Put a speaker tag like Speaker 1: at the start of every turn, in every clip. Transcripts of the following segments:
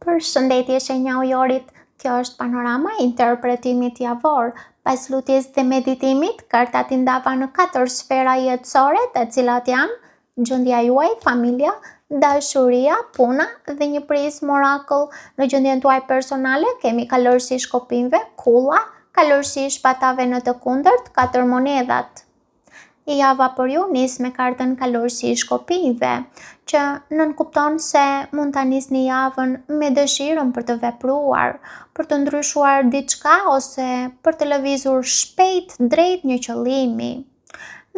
Speaker 1: Përshëndetje shenja ujorit, kjo është panorama e interpretimit javor. Pas lutjes dhe meditimit, kartat i ndava në 4 sfera jetësore, të cilat janë gjendja juaj, familja, dashuria, puna dhe një prizë Oracle. Në gjendjen tuaj personale kemi kalorësi shkopinjve, kulla, kalorësi shpatave në të kundërt, 4 monedhat. Java për ju nis me kartën kalorësi shkopinjve, që nënkupton se mund ta nisni javën me dëshirën për të vepruar, për të ndryshuar diçka ose për të lëvizur shpejt drejt një qëllimi.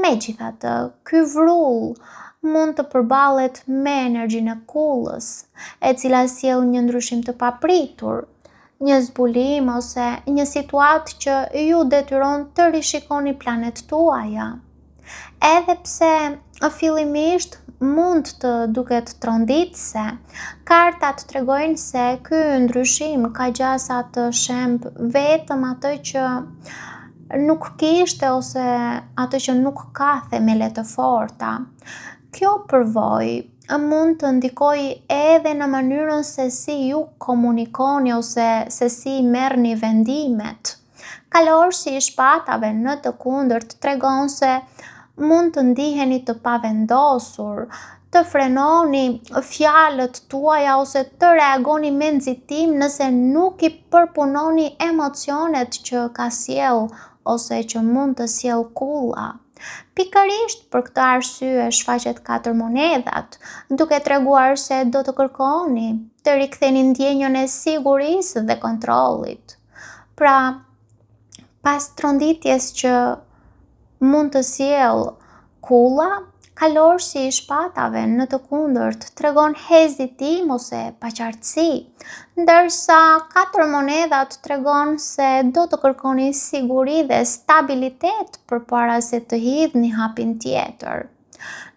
Speaker 1: Megjithatë, ky vrull mund të përballet me energjinë e kullës, e cila sjell një ndryshim të papritur, një zbulim ose një situatë që ju detyron të rishikoni planet tuaja. Edhe pse fillimisht mund të duket tronditse, kartat tregojnë se ky ndryshim ka gjasa të shemb vetëm atë që nuk kishte ose atë që nuk ka themele të forta. Kjo përvojë mund të ndikojë edhe në mënyrën se si ju komunikoni ose se si merrni vendimet. Kalorësi i shpatave në të kundërt tregon se mund të ndiheni të pavendosur, të frenoni fjalët tuaja ose të reagoni me nxitim nëse nuk i përpunoni emocionet që ka sjell ose që mund të sjell kulla. Pikërisht për këtë arsye shfaqet 4 monedhat, duke treguar se do të kërkoni të riktheni ndjenjën e sigurisë dhe kontrollit. Pra, pas tronditjes që mund të sjell kulla, kalorësi i shpatave në të kundërt tregon hezitim ose paqartësi, ndërsa 4 monedhat tregon se do të kërkoni siguri dhe stabilitet përpara se të hidhni hapin tjetër.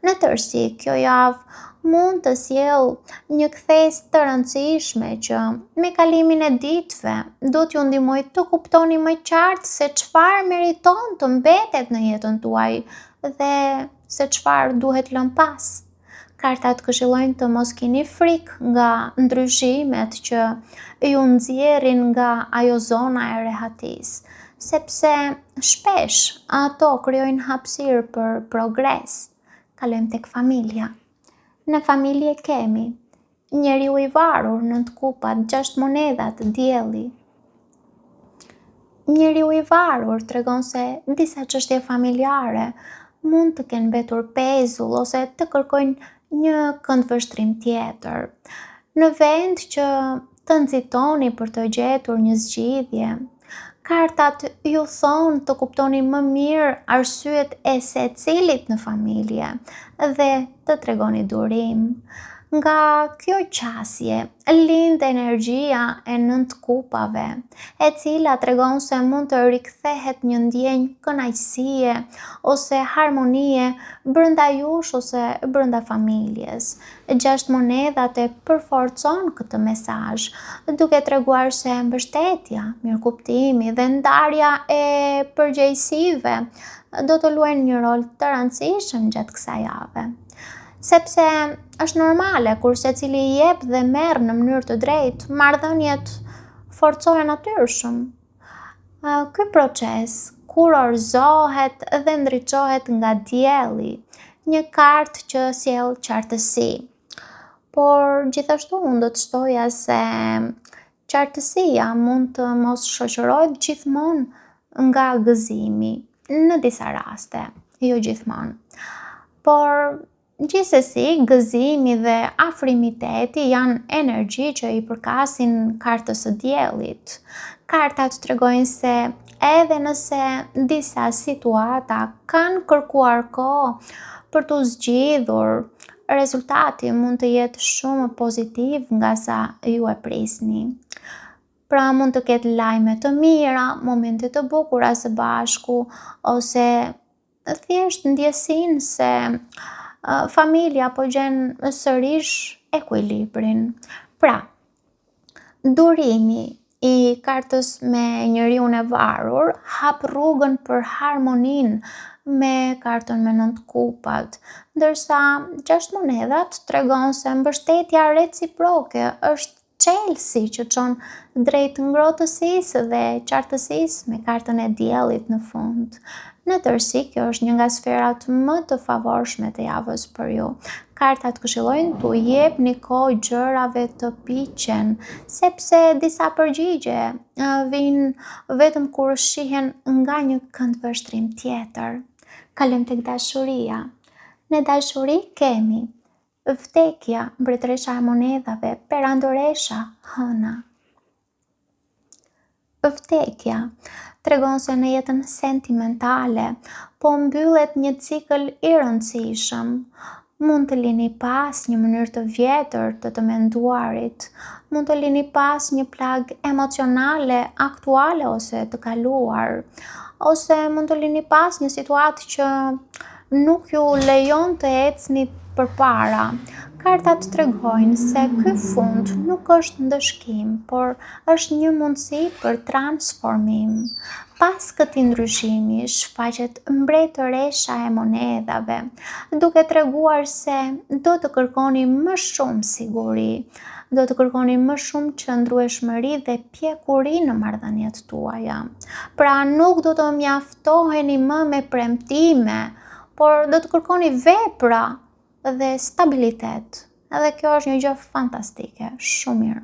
Speaker 1: Në tërësi, kjo javë mund të sjell një kthes të rëndësishme që me kalimin e ditëve do t'ju ndihmojë të kuptoni më qartë se çfarë meriton të mbetet në jetën tuaj dhe se çfarë duhet lënë pas. Kartat këshillojnë të mos keni frikë nga ndryshimet që ju nxjerrin nga ajo zona e rehatisë, sepse shpesh ato krijojnë hapësirë për progres. Kalojmë tek familja. Në familje kemi njeriu i varur, 9 kupat, 6 monedhat, dielli. Njeriu i varur tregon se disa çështje familjare mund të kenë mbetur pezull ose të kërkojnë një këndvështrim tjetër. Në vend që të nxitoni për të gjetur një zgjidhje, kartat ju thonë të kuptoni më mirë arsyet e secilit në familje dhe të tregoni durim. Nga kjo qasje lind energjia e 9 kupave, e cila tregon se mund të rikthehet një ndjenjë kënaqësie ose harmonie brenda jush ose brenda familjes. 6 monedhat e përforcon këtë mesazh, duke treguar se mbështetja, mirëkuptimi dhe ndarja e përgjegjësive do të luajnë një rol të rëndësishëm gjatë kësaj jave. Sepse është normale kur secili jep dhe merr në mënyrë të drejtë, marrëdhëniet forcohen natyrshëm. Ky proces kurorëzohet dhe ndriçohet nga dielli, një kartë që sjell qartësi. Por gjithashtu unë do të shtoja se qartësia mund të mos shoqërohet gjithmonë nga gëzimi, në disa raste, jo gjithmonë. Por gjithsesi, gëzimi dhe afrimiteti janë energji që i përkasin kartës së diellit. Kartat tregojnë se edhe nëse disa situata kanë kërkuar kohë për t'u zgjidhur, rezultati mund të jetë shumë pozitiv nga sa ju e prisni. Pra mund të ketë lajme të mira, momente të bukura së bashku, ose thjesht ndjesinë se familja po gjen sërish ekuilibrin. Pra, durimi i kartës me njeriun e varur hap rrugën për harmoninë me kartën me 9 kupat, ndërsa 6 monedhat tregon se mbështetja reciproke është Çelësi që çon drejt ngrohtësisë dhe qartësisë me kartën e diellit në fund. Në tërësi, kjo është një nga sferat më të favorshme të javës për ju. Kartat këshillojnë t'u jepni kohë gjërave të piqen, sepse disa përgjigje vijnë vetëm kur shihen nga një këndvështrim tjetër. Kalojmë tek dashuria. Në dashuri kemi vdekja, mbretëresha e monedhave, perandoresha, hëna. Vdekja tregon se në jetën sentimentale po mbyllet një cikël i rëndësishëm. Mund të lini pas një mënyrë të vjetër të menduarit, mund të lini pas një plagë emocionale, aktuale ose të kaluar, ose mund të lini pas një situatë që nuk ju lejon të ecni përpara. Kartat tregojnë se ky fund nuk është ndëshkim, por është një mundësi për transformim. Pas këtij ndryshimi shfaqet mbretëresha e monedhave, duke treguar se do të kërkoni më shumë siguri, do të kërkoni më shumë qëndrueshmëri dhe pjekuri në marrëdhëniet tuaja. Pra nuk do të mjaftoheni më me premtime, por do të kërkoni vepra dhe stabilitet. Edhe kjo është një gjë fantastike, shumë mirë.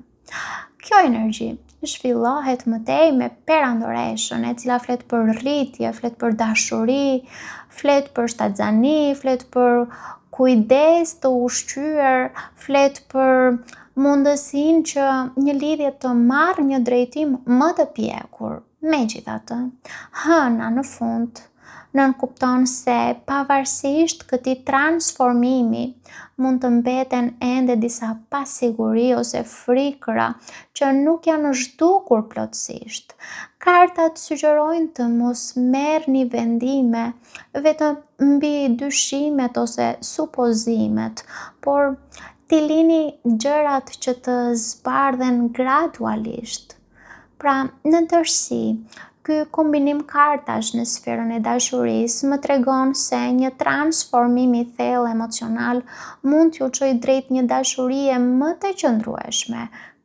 Speaker 1: Kjo energji zhvillohet mëtej me perandoreshën, e cila flet për rritje, flet për dashuri, flet për shtatzani, flet për kujdes të ushqyer, flet për mundësinë që një lidhje të marrë një drejtim më të pjekur. Megjithatë, hëna në fund nënkupton se pavarësisht këtij transformimi mund të mbeten ende disa pasiguri ose frikëra që nuk janë zhdukur plotësisht. Kartat sugjerojnë të mos merrni vendime vetëm mbi dyshimet ose supozimet, por t'i lini gjërat që të zbardhen gradualisht. Pra, në tërësi, ky kombinim kartash në sferën e dashurisë më tregon se një transformim i thellë emocional mund t'ju çojë drejt një dashurie më të qëndrueshme,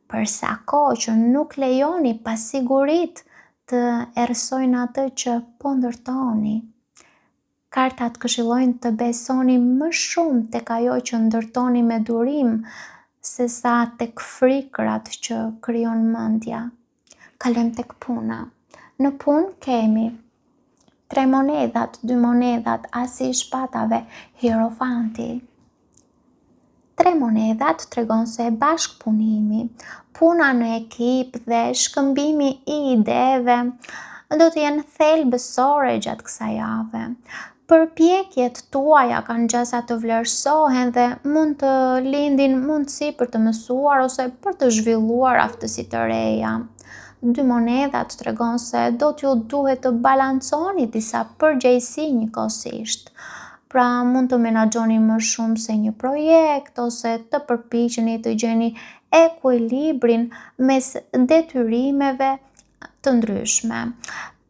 Speaker 1: për sa kohë që nuk lejoni pasiguritë të errësojnë atë që po ndërtoni. Kartat këshillojnë të besoni më shumë tek ajo që ndërtoni me durim, sesa tek frikërat që krijon mendja. Kalojmë tek puna. Në punë kemi 3 monedhat, 2 monedhat, asi i shpatave, hierofanti. 3 monedhat tregon se bashkëpunimi, puna në ekip dhe shkëmbimi i ideve do të jenë thelbësore gjatë kësaj jave. Përpjekjet tuaja kanë gjasa të vlerësohen dhe mund të lindin mundësi për të mësuar ose për të zhvilluar aftësi të reja. 2 monedhat tregon se do t'ju duhet të balanconi disa përgjegjësi njëkohësisht. Pra mund të menaxhoni më shumë se një projekt ose të përpiqeni të gjeni ekuilibrin mes detyrimeve të ndryshme.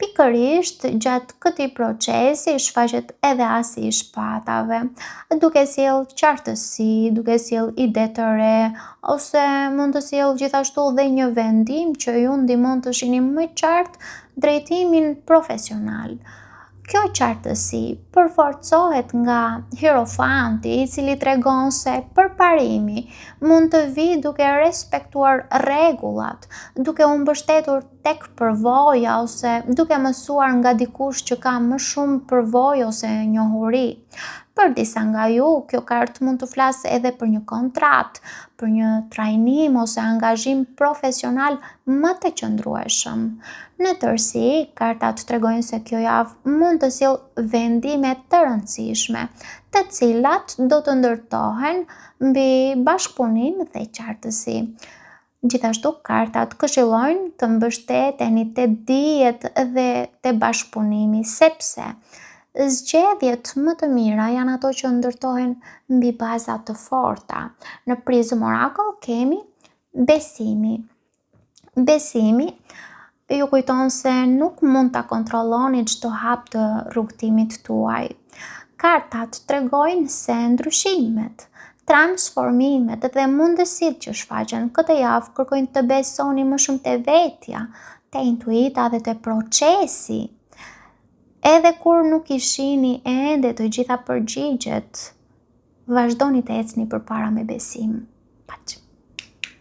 Speaker 1: Pikërisht gjatë këtij procesi shfaqet edhe asi i shpatave, duke sjellë qartësi, duke sjellë ide të re, ose mund të sjellë gjithashtu dhe një vendim që ju ndihmon të shihni më qartë drejtimin profesional. Kjo qartësi përforcohet nga hierofanti, i cili tregon se përparimi mund të vijë duke respektuar rregullat, duke u mbështetur tek përvoja ose duke mësuar nga dikush që ka më shumë përvojë ose njohuri. Për disa nga ju, kjo kartë mund të flasë edhe për një kontratë, për një trajnim ose angazhim profesional më të qëndrueshëm. Në tërësi, kartat tregojnë se kjo javë mund të sjellë vendime të rëndësishme, të cilat do të ndërtohen mbi bashkëpunim dhe qartësi. Gjithashtu, kartat këshillojnë të mbështeteni te dijet dhe te bashkëpunimi, sepse zgjedhjet më të mira janë ato që ndërtohen mbi baza të forta. Në Prism Oracle kemi besimi. Besimi ju kujton se nuk mund ta kontrolloni çdo hap të rrugtimit tuaj. Kartat tregojnë se ndryshimet Transformimet dhe mundësitë që shfaqen këtë javë kërkojnë të besoni më shumë te vetja, te intuita dhe te procesi. Edhe kur nuk i shihni ende të gjitha përgjigjet, vazhdoni të ecni përpara me besim.